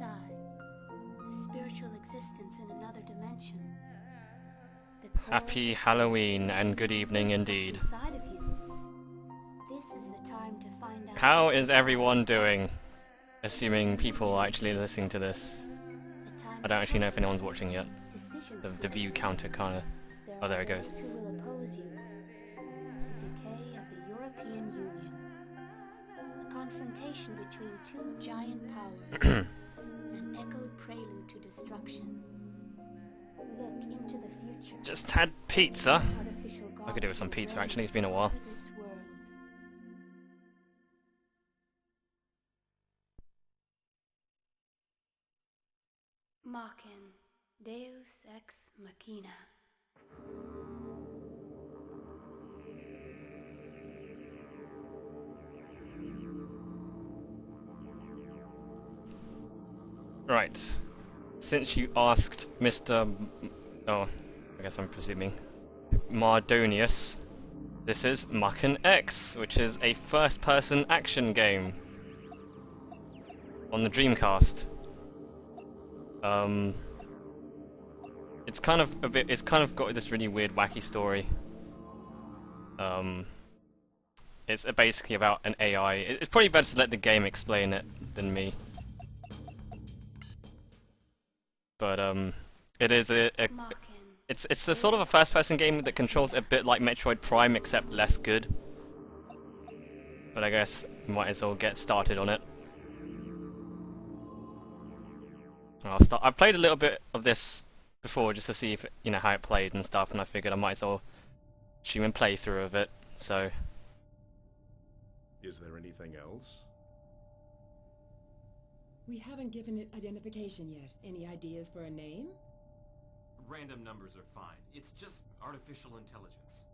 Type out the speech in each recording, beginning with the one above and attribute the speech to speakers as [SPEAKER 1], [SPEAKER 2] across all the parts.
[SPEAKER 1] Sai, a spiritual existence in another dimension.
[SPEAKER 2] Happy Halloween and good evening indeed.
[SPEAKER 1] This is the time to find out.
[SPEAKER 2] How is everyone doing? Assuming people are actually listening to this. I don't actually know if anyone's watching yet. The view counter kinda... Oh, there it goes.
[SPEAKER 1] Who will oppose you? The decay of the European Union. A confrontation between two giant powers. An echoed prelude to destruction. Look into the future.
[SPEAKER 2] Just had pizza. I could do with some pizza actually, it's been a while.
[SPEAKER 1] Maken, Deus ex machina.
[SPEAKER 2] Right. Since you asked Mr. Oh, I guess I'm presuming Mardonius, this is Maken X, which is a first-person action game on the Dreamcast. It's kind of got this really weird, wacky story. It's basically about an AI. It's probably better to let the game explain it than me. But it is it's a sort of a first-person game that controls a bit like Metroid Prime, except less good. But I guess might as well get started on it. I'll start. I've played a little bit of this before just to see if how it played and stuff, and I figured I might as well stream and play through of it. So.
[SPEAKER 3] Is there anything else?
[SPEAKER 4] We haven't given it identification yet. Any ideas for a name?
[SPEAKER 5] Random numbers are fine. It's just artificial intelligence.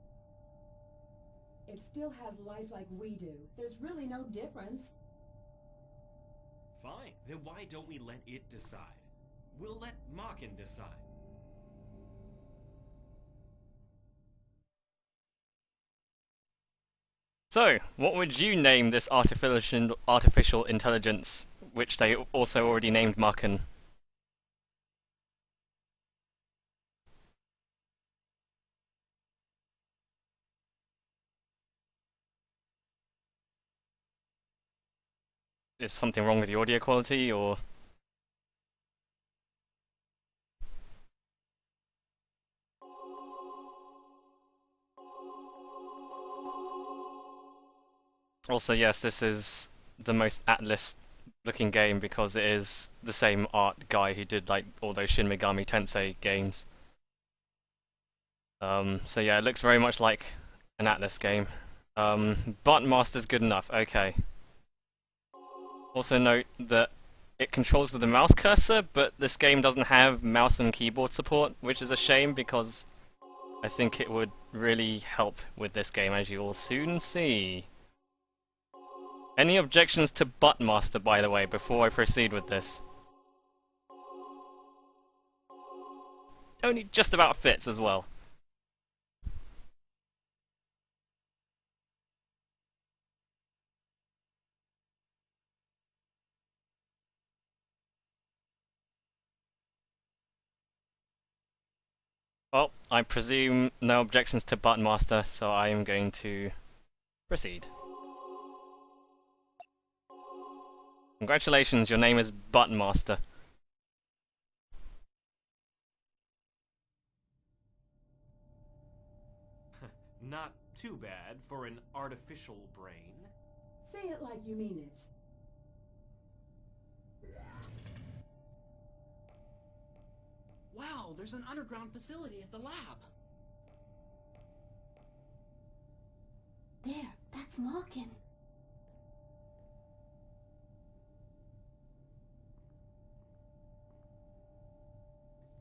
[SPEAKER 4] It still has life like we do. There's really no difference.
[SPEAKER 5] Fine. Then why don't we let it decide? We'll let Maken decide.
[SPEAKER 2] So, what would you name this artificial intelligence, which they also already named Maken? Is something wrong with the audio quality, or...? Also, yes, this is the most Atlas-looking game because it is the same art guy who did like all those Shin Megami Tensei games. So yeah, it looks very much like an Atlas game. Button Master's good enough. Okay. Also note that it controls with the mouse cursor, but this game doesn't have mouse and keyboard support, which is a shame because I think it would really help with this game, as you will soon see. Any objections to Button Master, by the way, before I proceed with this? Only just about fits as well. Well, I presume no objections to Button Master, so I am going to proceed. Congratulations, your name is Button Master.
[SPEAKER 5] Not too bad for an artificial brain.
[SPEAKER 4] Say it like you mean it.
[SPEAKER 6] Wow, there's an underground facility at the lab.
[SPEAKER 1] There, that's Maken.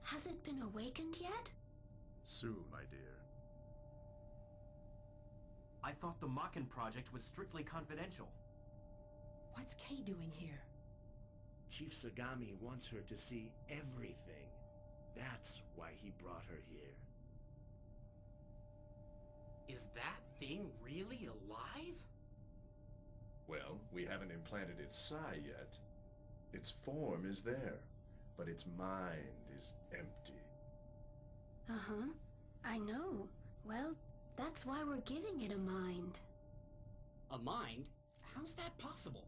[SPEAKER 1] Has it been awakened yet?
[SPEAKER 3] Soon, my dear.
[SPEAKER 5] I thought the Maken project was strictly confidential.
[SPEAKER 4] What's Kay doing here?
[SPEAKER 7] Chief Sagami wants her to see everything. That's why he brought her here.
[SPEAKER 6] Is that thing really alive?
[SPEAKER 3] Well, we haven't implanted its psi yet. Its form is there, but its mind is empty.
[SPEAKER 1] Uh-huh. I know. Well, that's why we're giving it a mind.
[SPEAKER 6] A mind? How's that possible?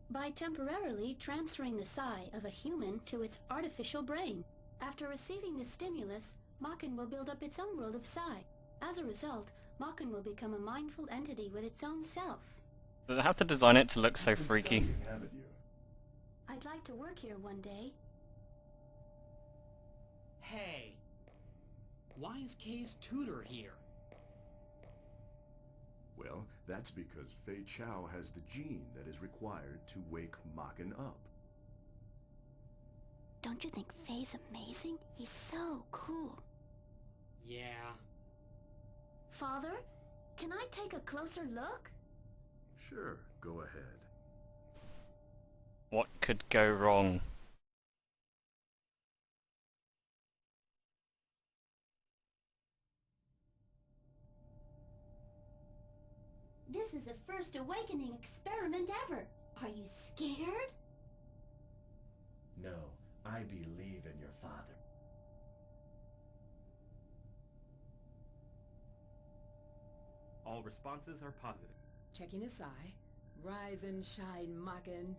[SPEAKER 1] By temporarily transferring the psi of a human to its artificial brain. After receiving the stimulus, Maken will build up its own world of psi. As a result, Maken will become a mindful entity with its own self.
[SPEAKER 2] They have to design it to look so
[SPEAKER 3] You've been
[SPEAKER 2] freaky.
[SPEAKER 3] studying, haven't you?
[SPEAKER 1] I'd like to work here one day.
[SPEAKER 6] Hey. Why is Kay's tutor here?
[SPEAKER 3] Well, that's because Fei Chao has the gene that is required to wake Maken up.
[SPEAKER 1] Don't you think Faye's amazing? He's so cool.
[SPEAKER 6] Yeah.
[SPEAKER 1] Father, can I take a closer look?
[SPEAKER 3] Sure, go ahead.
[SPEAKER 2] What could go wrong?
[SPEAKER 1] This is the first awakening experiment ever. Are you scared?
[SPEAKER 7] No, I believe in your father.
[SPEAKER 5] All responses are positive.
[SPEAKER 4] Checking his eye. Rise and shine, Maken.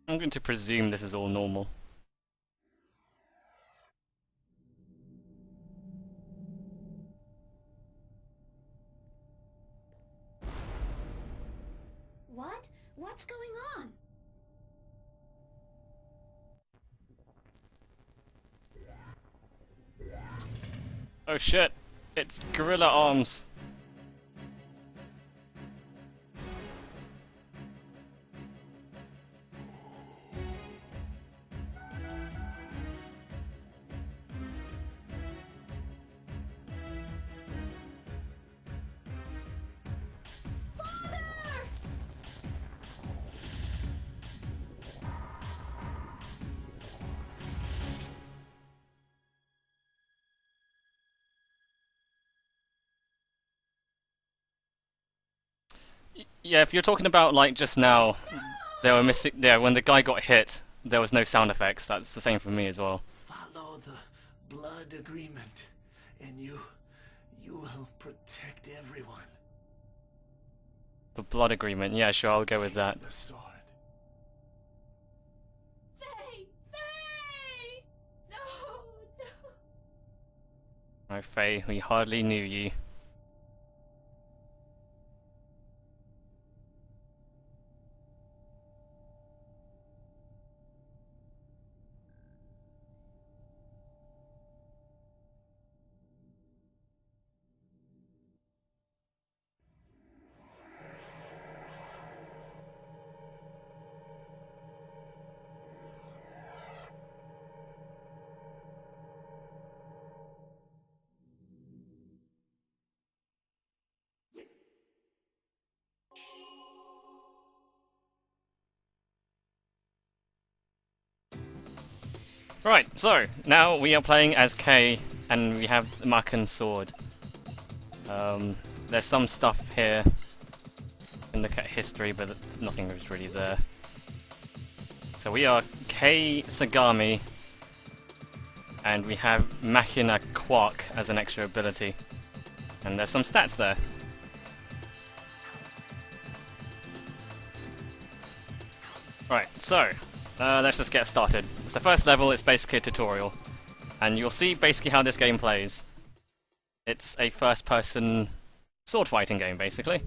[SPEAKER 2] I'm going to presume this is all normal.
[SPEAKER 1] What? What's going on?
[SPEAKER 2] Oh shit! It's gorilla arms! Yeah, if you're talking about like just now, they were missing. Yeah, when the guy got hit, there was no sound effects. That's the same for me as well.
[SPEAKER 7] Follow the blood agreement, and you will protect everyone.
[SPEAKER 2] The blood agreement. Yeah, sure, I'll go with that.
[SPEAKER 7] The sword.
[SPEAKER 1] Faye! Faye! No! No!
[SPEAKER 2] Oh, Faye, we hardly knew you. Right, so now we are playing as Kay, and we have the Maken sword. There's some stuff here. You can look at history, but nothing is really there. So we are Kay Sagami, and we have Machina Quark as an extra ability. And there's some stats there. Right, so let's just get started. It's the first level, it's basically a tutorial. And you'll see basically how this game plays. It's a first-person sword fighting game, basically.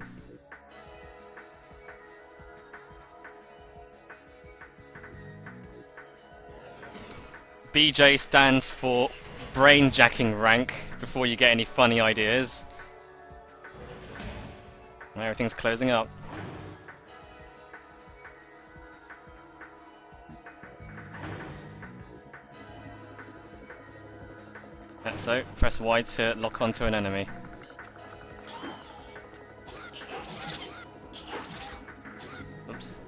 [SPEAKER 2] BJ stands for brain-jacking rank before you get any funny ideas. Everything's closing up. So, press Y to lock onto an enemy. Oops.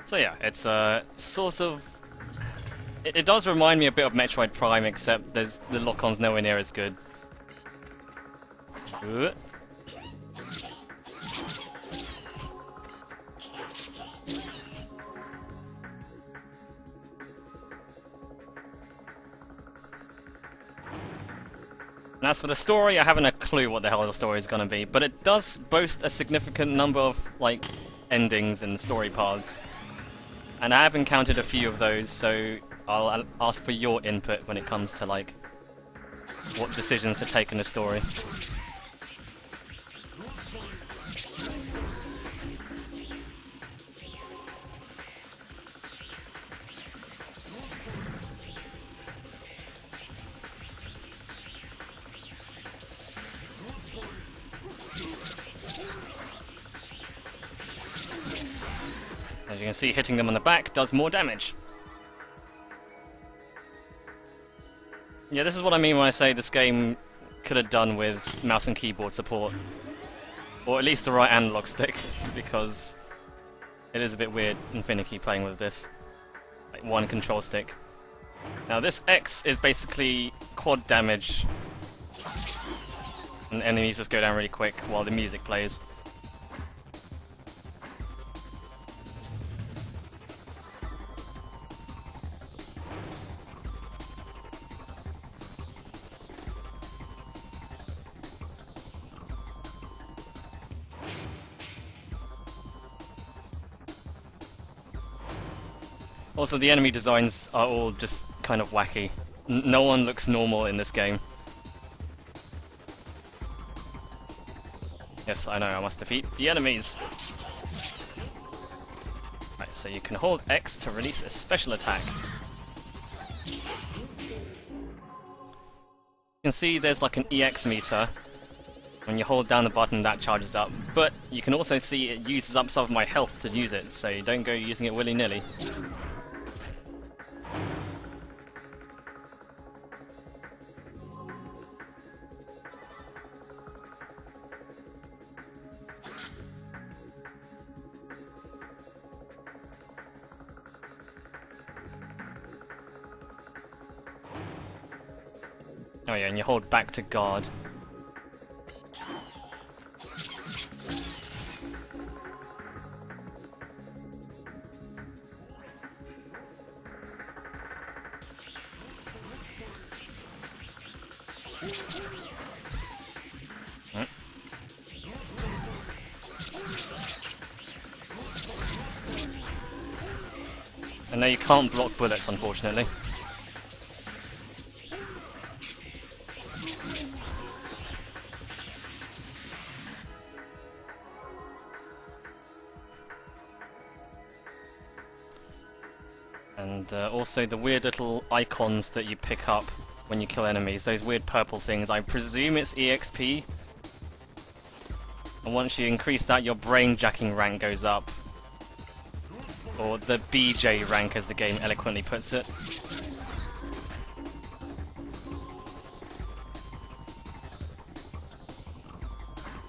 [SPEAKER 2] So yeah, it's sort of... It does remind me a bit of Metroid Prime, except the lock-on's nowhere near as good. And as for the story, I haven't a clue what the hell the story is going to be, but it does boast a significant number of, like, endings and story paths. And I have encountered a few of those, so I'll ask for your input when it comes to, like, what decisions to take in the story. As you can see, hitting them on the back does more damage. Yeah, this is what I mean when I say this game could have done with mouse and keyboard support. Or at least the right analog stick, because it is a bit weird and finicky playing with this. Like one control stick. Now this X is basically quad damage, and enemies just go down really quick while the music plays. Also, the enemy designs are all just kind of wacky. No one looks normal in this game. Yes, I know, I must defeat the enemies. Right, so you can hold X to release a special attack. You can see there's like an EX meter. When you hold down the button, that charges up. But you can also see it uses up some of my health to use it, so you don't go using it willy-nilly. Oh yeah, and you hold back to guard. And now you can't block bullets, unfortunately. And also the weird little icons that you pick up when you kill enemies, those weird purple things, I presume it's EXP. And once you increase that, your brain jacking rank goes up. Or the BJ rank, as the game eloquently puts it.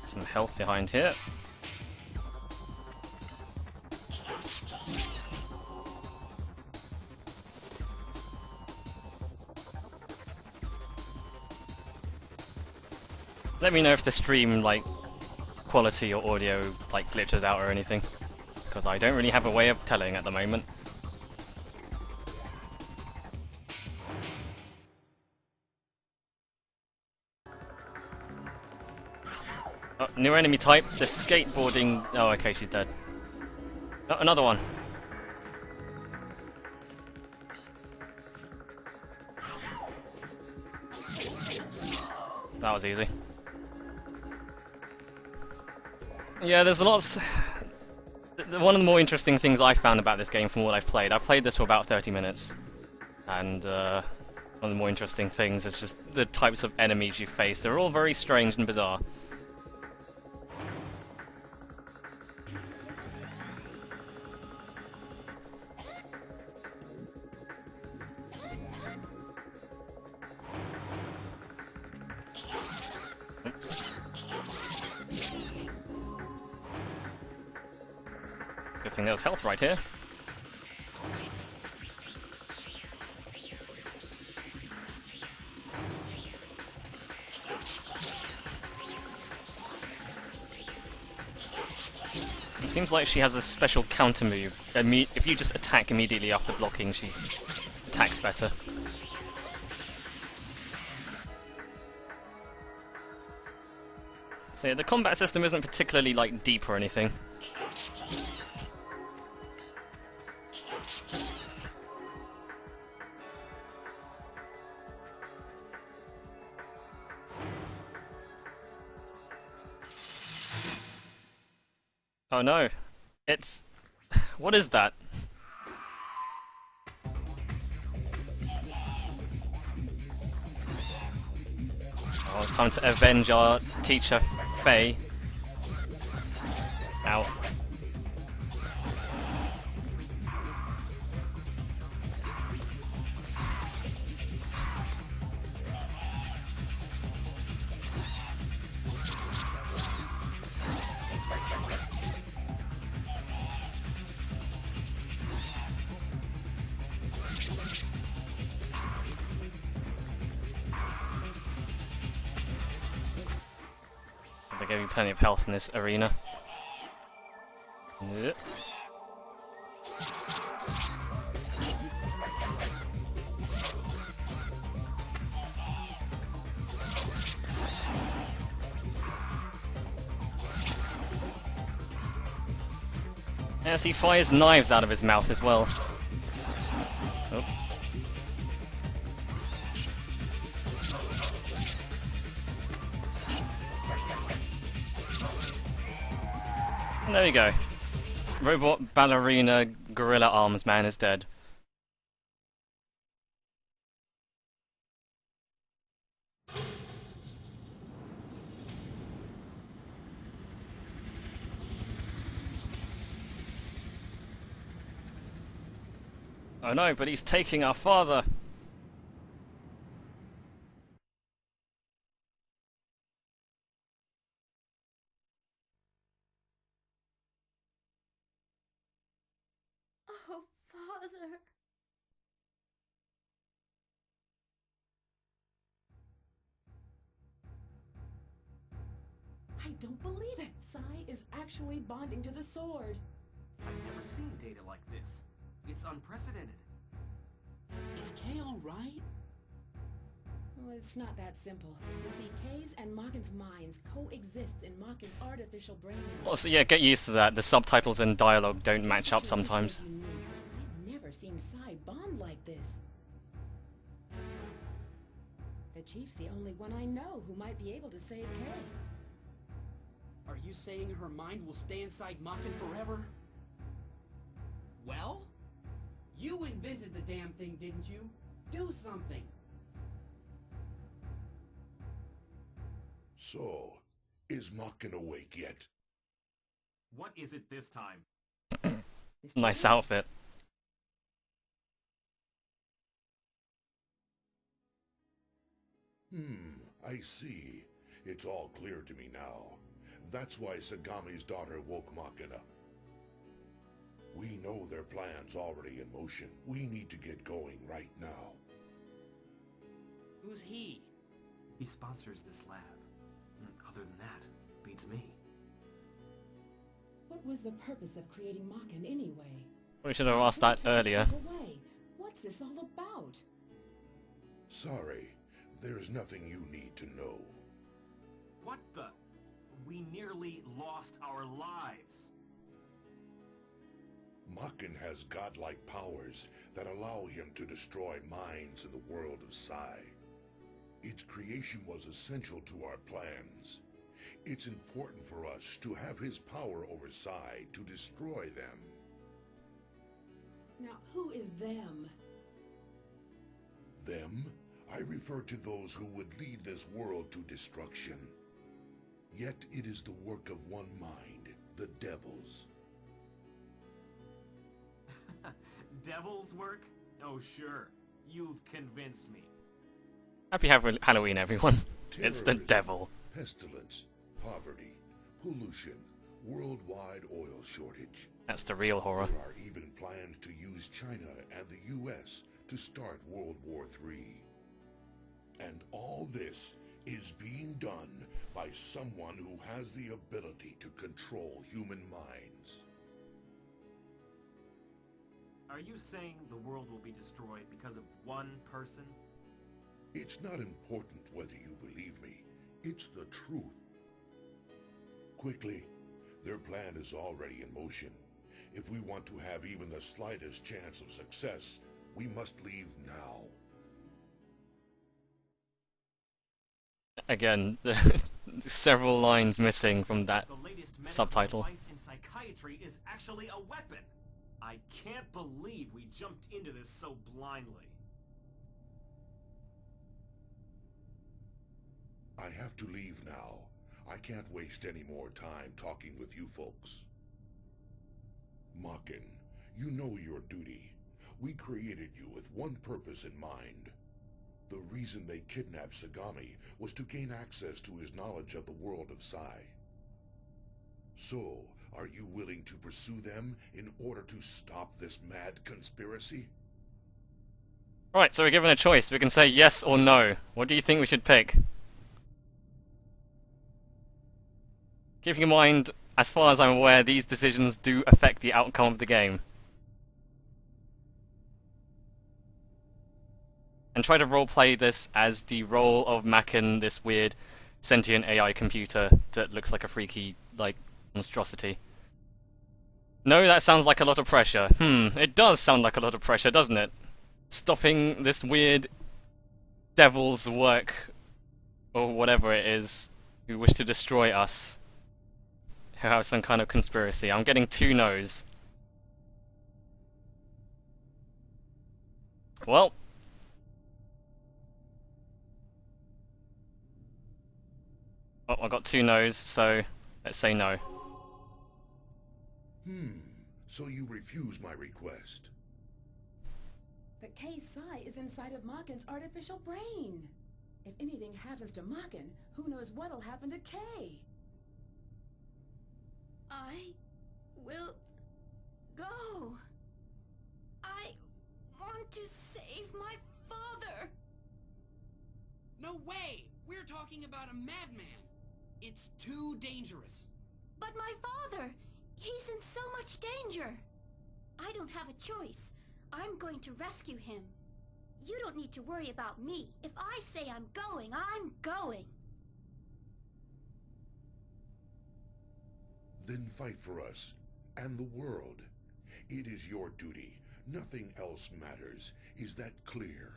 [SPEAKER 2] Some health behind here. Let me know if the stream, like, quality or audio, like, glitches out or anything. Because I don't really have a way of telling at the moment. Oh, new enemy type, the skateboarding... Oh, okay, she's dead. Oh, another one. That was easy. Yeah, there's lots... One of the more interesting things I found about this game from what I've played this for about 30 minutes. And, one of the more interesting things is just the types of enemies you face. They're all very strange and bizarre. Good thing there was health right here. It seems like she has a special counter move. If you just attack immediately after blocking, she attacks better. So yeah, the combat system isn't particularly like deep or anything. Oh no, it's... what is that? Oh, it's time to avenge our teacher, Faye. Ow. They gave you plenty of health in this arena. Yep. Yes, he fires knives out of his mouth as well. Oh. And there we go. Robot ballerina gorilla arms man is dead. Oh no, but he's taking our father.
[SPEAKER 1] Oh, Father.
[SPEAKER 4] I don't believe it. Sai is actually bonding to the sword.
[SPEAKER 5] I've never seen data like this. It's unprecedented.
[SPEAKER 6] Is Kay alright?
[SPEAKER 4] Well, it's not that simple. You see, Kay's and Maken's minds coexist in Maken's artificial brain.
[SPEAKER 2] Also, yeah, get used to that. The subtitles and dialogue don't match up sometimes.
[SPEAKER 4] I've never seen Sai bond like this. The Chief's the only one I know who might be able to save Kay.
[SPEAKER 6] Are you saying her mind will stay inside Maken forever? Well? You invented the damn thing, didn't you? Do something!
[SPEAKER 8] So, is Maken awake yet?
[SPEAKER 5] What is it this time?
[SPEAKER 2] Nice outfit.
[SPEAKER 8] I see. It's all clear to me now. That's why Sagami's daughter woke Maken up. We know their plan's already in motion. We need to get going right now.
[SPEAKER 6] Who's he?
[SPEAKER 5] He sponsors this lab. Other than that, beats me.
[SPEAKER 4] What was the purpose of creating Maken anyway?
[SPEAKER 2] We should have asked that earlier.
[SPEAKER 4] Away. What's this all about?
[SPEAKER 8] Sorry, there's nothing you need to know.
[SPEAKER 5] What the? We nearly lost our lives.
[SPEAKER 8] Maken has godlike powers that allow him to destroy minds in the world of Sai. Its creation was essential to our plans. It's important for us to have his power over Sai to destroy them.
[SPEAKER 4] Now, who is them?
[SPEAKER 8] Them I refer to those who would lead this world to destruction. Yet it is the work of one mind, the Devil's.
[SPEAKER 5] Devil's work? Oh, sure. You've convinced me.
[SPEAKER 2] Happy Halloween, everyone. It's the
[SPEAKER 8] Terrorism,
[SPEAKER 2] devil.
[SPEAKER 8] Pestilence, poverty, pollution, worldwide oil shortage.
[SPEAKER 2] That's the real horror.
[SPEAKER 8] There are even plans to use China and the U.S. to start World War III. And all this is being done by someone who has the ability to control human minds.
[SPEAKER 5] Are you saying the world will be destroyed because of one person?
[SPEAKER 8] It's not important whether you believe me. It's the truth. Quickly, their plan is already in motion. If we want to have even the slightest chance of success, we must leave now.
[SPEAKER 2] Again, several lines missing from that
[SPEAKER 5] The latest medical
[SPEAKER 2] subtitle.
[SPEAKER 5] device in psychiatry is actually a weapon. I can't believe we jumped into this so blindly.
[SPEAKER 8] I have to leave now. I can't waste any more time talking with you folks. Maken, you know your duty. We created you with one purpose in mind. The reason they kidnapped Sagami was to gain access to his knowledge of the world of Psi. So, are you willing to pursue them in order to stop this mad conspiracy?
[SPEAKER 2] Right, so we're given a choice. We can say yes or no. What do you think we should pick? Keeping in mind, as far as I'm aware, these decisions do affect the outcome of the game. And try to roleplay this as the role of Maken, this weird sentient AI computer that looks like a freaky, monstrosity. No, that sounds like a lot of pressure. It does sound like a lot of pressure, doesn't it? Stopping this weird devil's work, or whatever it is, who wish to destroy us, who have some kind of conspiracy. I'm getting 2 no's. Well, oh, I got 2 no's, so let's say no.
[SPEAKER 8] So you refuse my request.
[SPEAKER 4] But Kay's Psi is inside of Maken's artificial brain. If anything happens to Maken, who knows what'll happen to Kay?
[SPEAKER 1] I will go. I want to save my father.
[SPEAKER 6] No way! We're talking about a madman. It's too dangerous.
[SPEAKER 1] But my father, he's in so much danger. I don't have a choice. I'm going to rescue him. You don't need to worry about me. If I say I'm going, I'm going.
[SPEAKER 8] Then fight for us and the world. It is your duty. Nothing else matters. Is that clear?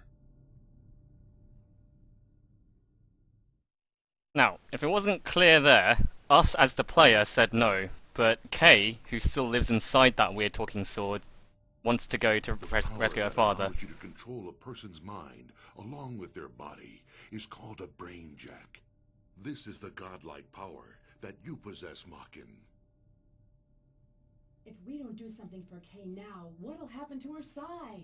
[SPEAKER 2] Now, if it wasn't clear there, us as the player said no, but Kay, who still lives inside that weird talking sword, wants to go to rescue her father.
[SPEAKER 8] Allows you to control a person's mind along with their body is called a brain jack. This is the godlike power that you possess, Maken.
[SPEAKER 4] If we don't do something for Kay now, what'll happen to her Psi?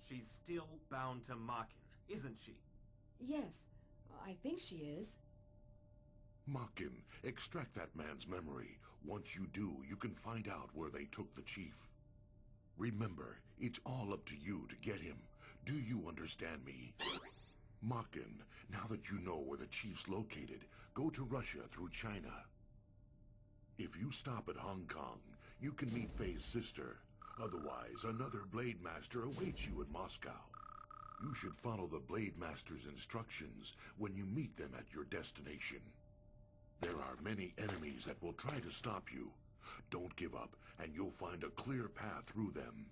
[SPEAKER 5] She's still bound to Maken, isn't she?
[SPEAKER 4] Yes, I think she is.
[SPEAKER 8] Maken, extract that man's memory. Once you do, you can find out where they took the chief. Remember, it's all up to you to get him. Do you understand me? Maken, now that you know where the chief's located, go to Russia through China. If you stop at Hong Kong, you can meet Fei's sister. Otherwise, another Blade Master awaits you in Moscow. You should follow the Blade Master's instructions when you meet them at your destination. There are many enemies that will try to stop you. Don't give up, and you'll find a clear path through them.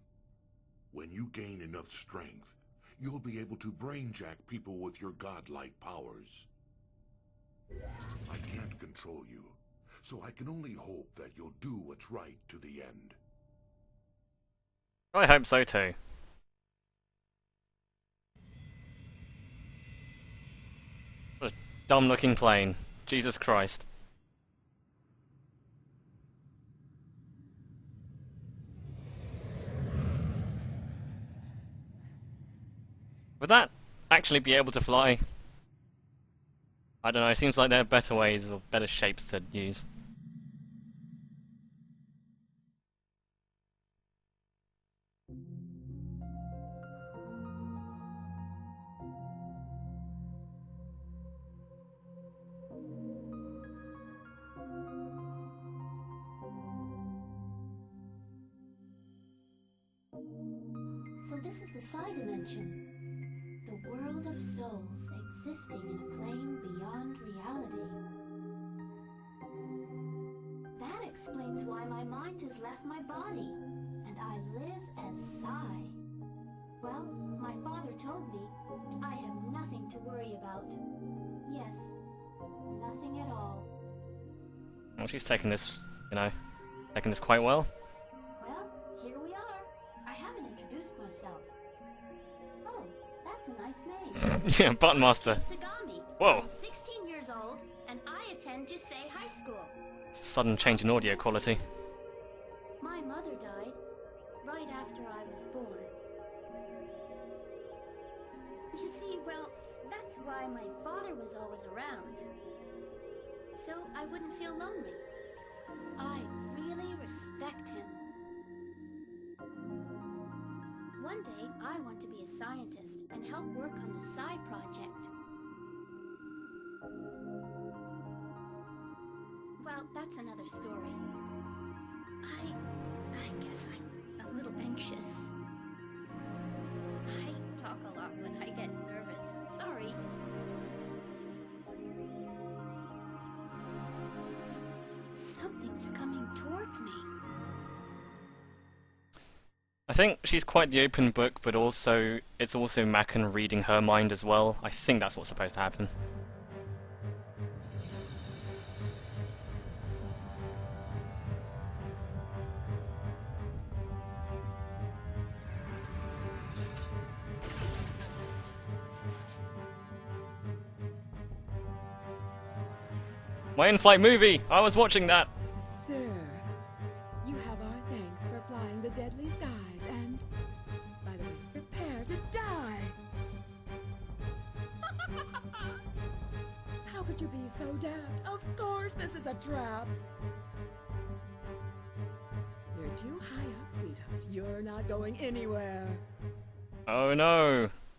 [SPEAKER 8] When you gain enough strength, you'll be able to brainjack people with your godlike powers. I can't control you, so I can only hope that you'll do what's right to the end.
[SPEAKER 2] I hope so too. What a dumb looking plane. Jesus Christ. Would that actually be able to fly? I don't know, it seems like there are better ways or better shapes to use.
[SPEAKER 1] So this is the Psi dimension. The world of souls existing in a plane beyond reality. That explains why my mind has left my body, and I live as Psi. Well, my father told me I have nothing to worry about. Yes, nothing at all.
[SPEAKER 2] Well, she's taking this, taking this quite well.
[SPEAKER 1] Well, here we are. I haven't introduced myself. Oh, that's a nice name.
[SPEAKER 2] Yeah, Button Master.
[SPEAKER 1] Sagami.
[SPEAKER 2] Whoa.
[SPEAKER 1] I'm 16 years old, and I attend Jusei High School.
[SPEAKER 2] It's a sudden change in audio quality.
[SPEAKER 1] My mother died right after I was born. You see, well, that's why my father was always around. So I wouldn't feel lonely. I really respect him. One day, I want to be a scientist and help work on the Psi project. Well, that's another story. I guess I'm a little anxious. I talk a lot when I get nervous. Sorry. Something's coming towards me.
[SPEAKER 2] I think she's quite the open book, but also it's also Maken reading her mind as well. I think that's what's supposed to happen. My in-flight movie! I was watching that!
[SPEAKER 4] Sir, you have our thanks for flying the deadly skies, and, by the way, prepare to die! How could you be so daft? Of course this is a trap! You're too high up, sweetheart. You're not going anywhere.
[SPEAKER 2] Oh no!